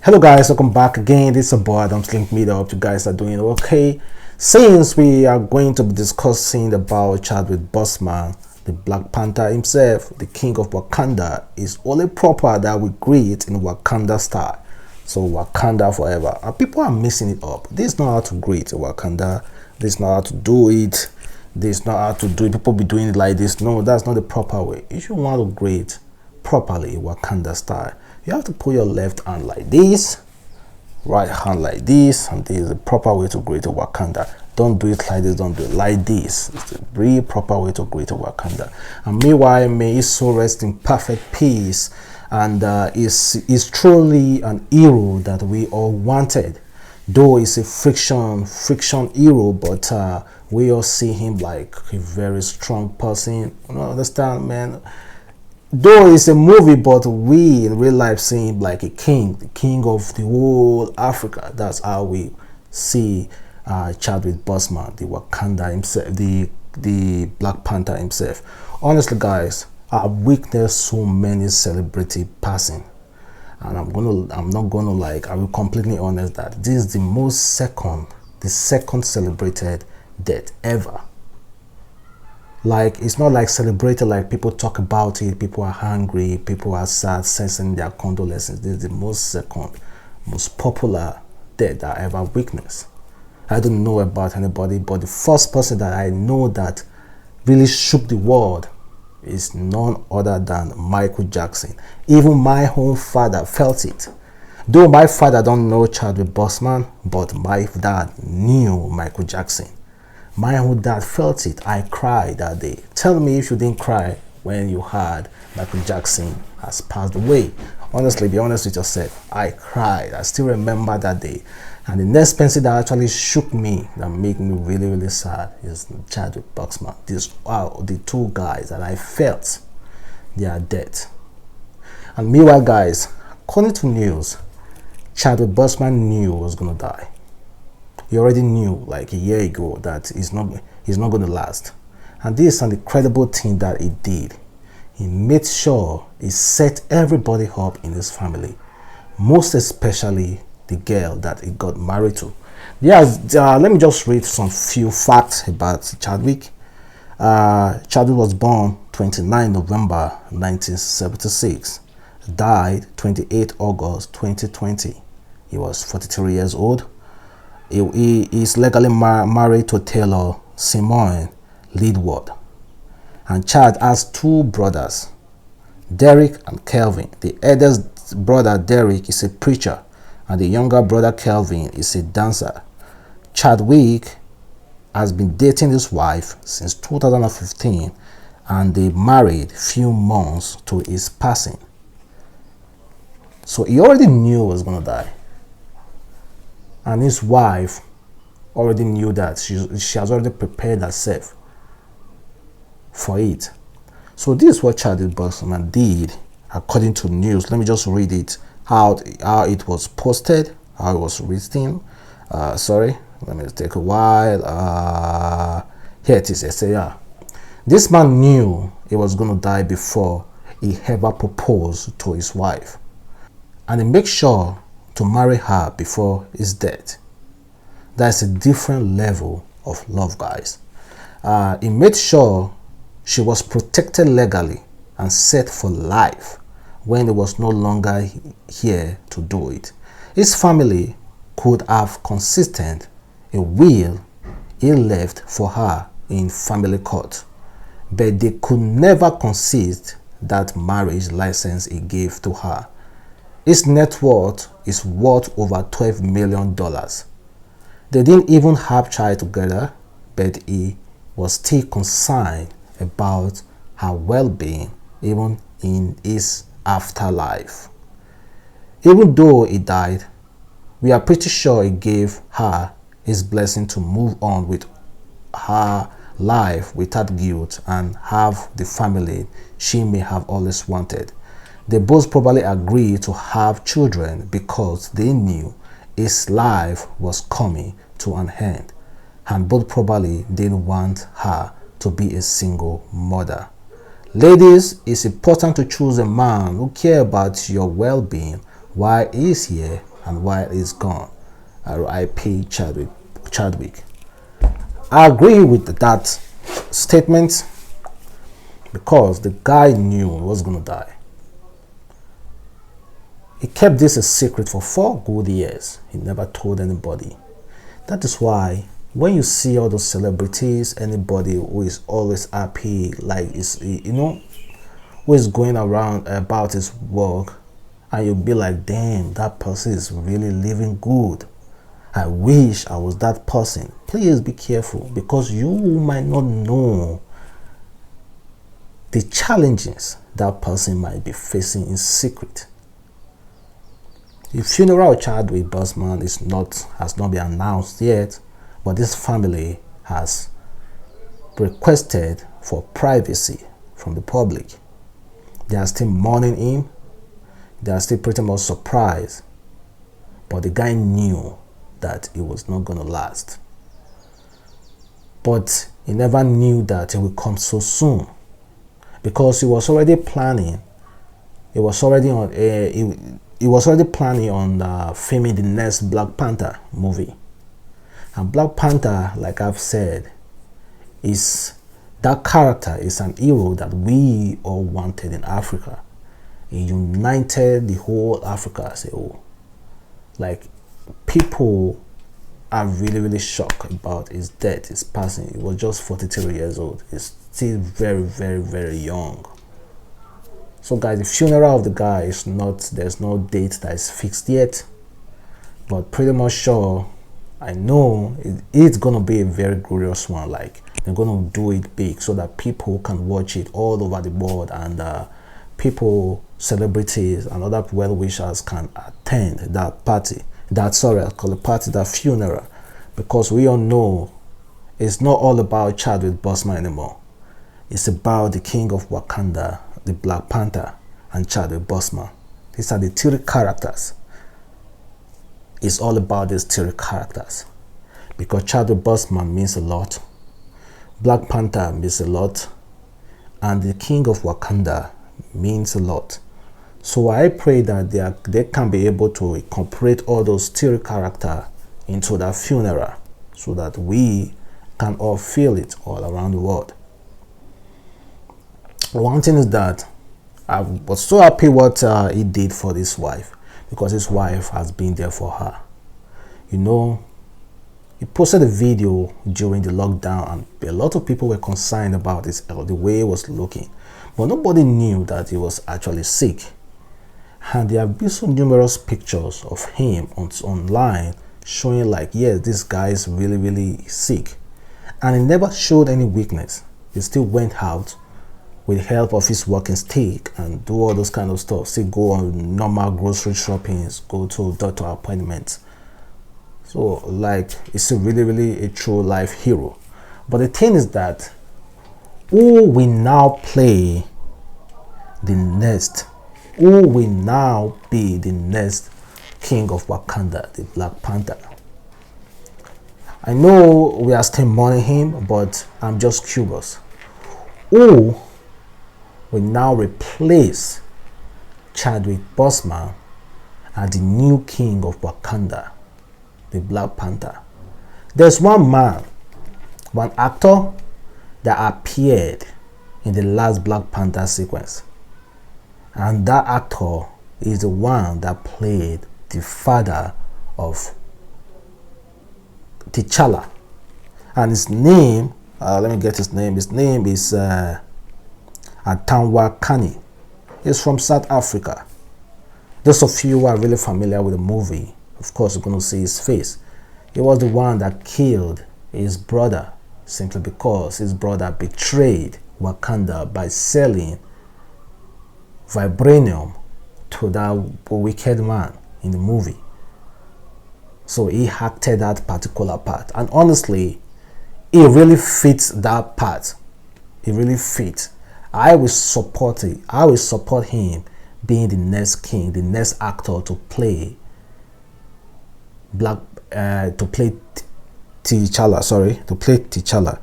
Hello guys, welcome back again. This is about adamslinkmedia. Hope you guys are doing okay. Since we are going to be discussing about Chadwick Boseman, the Black Panther himself, the king of Wakanda, is only proper that we greet in Wakanda style. So Wakanda forever. And people are messing it up. This is not how to greet Wakanda. This is not how to do it. This is not how to do it. People be doing it like this. No, that's not the proper way. If you want to greet properly Wakanda style, you have to put your left hand like this, right hand like this, and this is the proper way to greet a Wakanda. Don't do it like this, don't do it like this. It's the real proper way to greet a Wakanda. And meanwhile, may his soul rest in perfect peace, and is truly an hero that we all wanted. Though it's a friction hero, but we all see him like a very strong person. You know, understand, man? Though it's a movie, but we in real life see him like a king, the king of the whole Africa. That's how we see Chadwick Boseman, the Wakanda himself, the Black Panther himself. Honestly, guys, I've witnessed so many celebrity passing, and I'm not gonna like. I will completely honest that this is the second celebrated death ever. Like, it's not like celebrated, like people talk about it, people are hungry, people are sad, sensing their condolences. This is the most popular death I ever witnessed. I don't know about anybody, but the first person that I know that really shook the world is none other than Michael Jackson. Even my own father felt it. Though my father don't know Chadwick Boseman, but my dad knew Michael Jackson. My own dad felt it. I cried that day. Tell me if you didn't cry when you heard Michael Jackson has passed away. Honestly, be honest with yourself. I cried. I still remember that day. And the next person that actually shook me, that made me really, really sad, is Chadwick Boseman. These are the two guys that I felt they are dead. And meanwhile, guys, according to news, Chadwick Boseman knew he was going to die. He already knew like a year ago that he's not going to last. And this is an incredible thing that he did. He made sure he set everybody up in his family, most especially the girl that he got married to. Let me just read some few facts about Chadwick. Chadwick was born 29 November 1976, died 28 August 2020. He was 43 years old. He is legally married to Taylor Simone Leadwood. And Chad has two brothers, Derek and Kelvin. The eldest brother, Derek, is a preacher, and the younger brother, Kelvin, is a dancer. Chadwick has been dating his wife since 2015, and they married few months to his passing. So he already knew he was going to die. And his wife already knew that. She has already prepared herself for it. So this is what Chadwick Boseman did according to news. Let me just read it, how it was posted, how it was written. Sorry, let me take a while. Here it is. I say, yeah. This man knew he was going to die before he ever proposed to his wife. And he made sure to marry her before his death. That's a different level of love, guys. He made sure she was protected legally and set for life when he was no longer here to do it. His family could have consisted a will he left for her in family court, but they could never consist that marriage license he gave to her. His net worth is worth over $12 million. They didn't even have child together, but he was still concerned about her well-being, even in his afterlife. Even though he died, we are pretty sure he gave her his blessing to move on with her life without guilt and have the family she may have always wanted. They both probably agreed to have children because they knew his life was coming to an end, and both probably didn't want her to be a single mother. Ladies, it's important to choose a man who cares about your well-being while he is here and while he's gone, R.I.P. Chadwick. I agree with that statement because the guy knew he was going to die. He kept this a secret for 4 good years. He never told anybody. That is why when you see all those celebrities, anybody who is always happy, like is, you know, who is going around about his work, and you'll be like, damn, that person is really living good. I wish I was that person. Please be careful, because you might not know the challenges that person might be facing in secret. The funeral of Chadwick Boseman has not been announced yet, but this family has requested for privacy from the public. They are still mourning him. They are still pretty much surprised, but the guy knew that it was not going to last. But he never knew that it would come so soon, because he was already planning. He was already planning on filming the next Black Panther movie. And Black Panther, like I've said, that character is an hero that we all wanted in Africa. He united the whole Africa as a whole. Like, people are really, really shocked about his death, his passing. He was just 43 years old. He's still very, very, very young. So guys, the funeral of the guy is not, there's no date that is fixed yet, but pretty much sure, I know it's gonna be a very glorious one. Like, they're gonna do it big so that people can watch it all over the world, and people, celebrities and other well-wishers can attend that party. That funeral, because we all know it's not all about Chadwick Boseman anymore. It's about the king of Wakanda, the Black Panther, and Chadwick Boseman. These are the 3 characters. It's all about these 3 characters, because Chadwick Boseman means a lot, Black Panther means a lot, and the king of Wakanda means a lot. So I pray that they can be able to incorporate all those 3 characters into that funeral, so that we can all feel it all around the world. One thing is that I was so happy what he did for his wife, because his wife has been there for her. You know, he posted a video during the lockdown, and a lot of people were concerned about his health, the way he was looking, but nobody knew that he was actually sick. And there have been so numerous pictures of him online showing like, yes, this guy is really, really sick, and he never showed any weakness. He still went out with the help of his walking stick and do all those kind of stuff. Still go on normal grocery shoppings, go to doctor appointments. So like, it's a really, really a true life hero. But the thing is that, who will now be the next king of Wakanda, the Black Panther? I know we are still mourning him, but I'm just curious. Who will now replace Chadwick Boseman as the new king of Wakanda, the Black Panther? There's one actor that appeared in the last Black Panther sequence, and that actor is the one that played the father of T'Challa, and his name, let me get his name. His name is Atanwa Kani. He's from South Africa. Those of you who are really familiar with the movie, of course, you're going to see his face. He was the one that killed his brother, simply because his brother betrayed Wakanda by selling vibranium to that wicked man in the movie. So he acted that particular part, and honestly, he really fits that part. He really fits. I will support it. I will support him being the next king, the next actor to play T'Challa.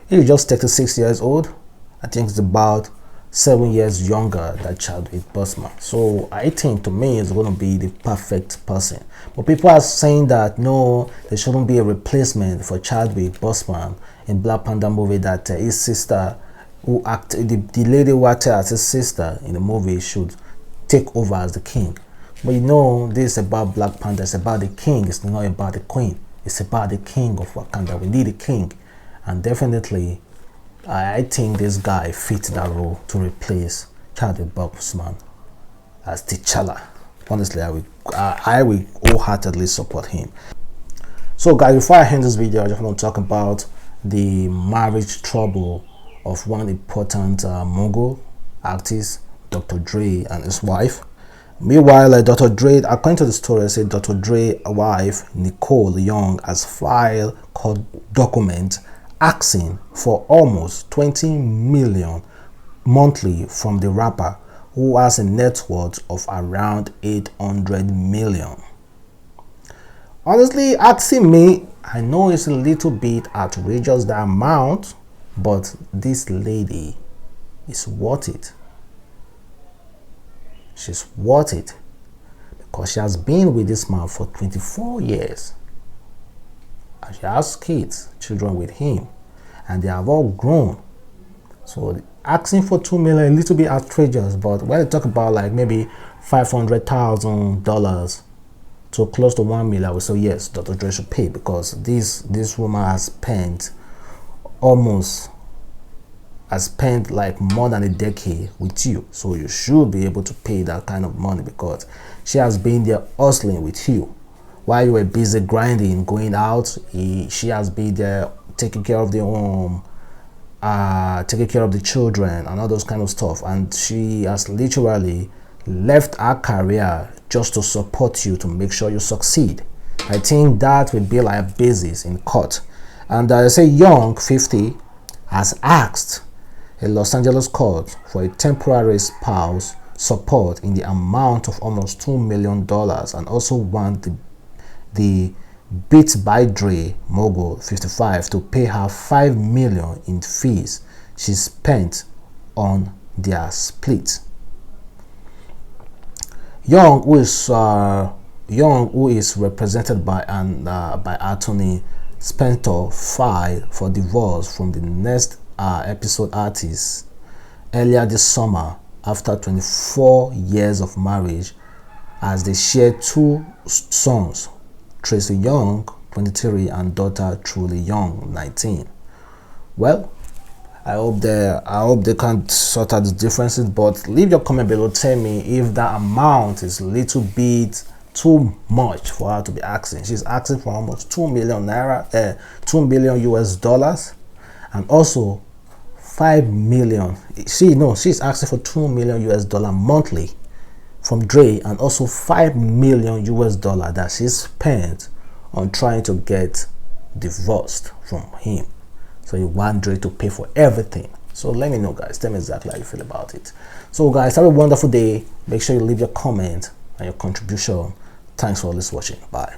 He's just 36 years old. I think it's about 7 years younger than Chadwick Boseman. So I think, to me, it's going to be the perfect person. But people are saying that no, there shouldn't be a replacement for Chadwick Boseman in Black Panther movie, that his sister who acted, the lady who acted as his sister in the movie, should take over as the king. But you know, this is about Black Panther. It's about the king. It's not about the queen. It's about the king of Wakanda. We need a king. And definitely, I think this guy fits that role to replace Chadwick Boseman as T'Challa. Honestly, I will wholeheartedly support him. So guys, before I end this video, I just want to talk about the marriage trouble of one important mogul artist, Dr. Dre, and his wife. Meanwhile, Dr. Dre, according to the story, I said Dr. Dre's wife, Nicole Young, has filed court document asking for almost 20 million monthly from the rapper, who has a net worth of around 800 million. Honestly, asking me, I know it's a little bit outrageous, the amount, but this lady is worth it. She's worth it because she has been with this man for 24 years. And she has kids, children with him, and they have all grown. So asking for 2 million, a little bit outrageous, but when you talk about like maybe $500,000 to close to 1 million, I would say yes, Dr. Dre should pay, because this woman has spent like more than a decade with you, so you should be able to pay that kind of money, because she has been there hustling with you while you were busy grinding, going out. She has been there taking care of the home, taking care of the children and all those kind of stuff, and she has literally left her career just to support you, to make sure you succeed. I think that will be like a basis in court. And I say Young, 50, has asked a Los Angeles court for a temporary spouse support in the amount of almost $2 million, and also want the Beats by Dre mogul, 55, to pay her $5 million in fees she spent on their split. Young, who is represented by by attorney Panther, filed for divorce from the next episode artist earlier this summer after 24 years of marriage, as they share two sons, Tracy Young, 23, and daughter Truly Young, 19. Well, I hope they can sort out the differences, but leave your comment below. Tell me if that amount is a little bit too much for her to be asking. She's asking for almost 2 million naira, 2 million US dollars, and also 5 million. She's asking for 2 million US dollar monthly from Dre, and also 5 million US dollar that she spent on trying to get divorced from him. So you want Dre to pay for everything. So let me know, guys. Tell me exactly how you feel about it. So guys, have a wonderful day. Make sure you leave your comment and your contribution. Thanks for watching. Bye.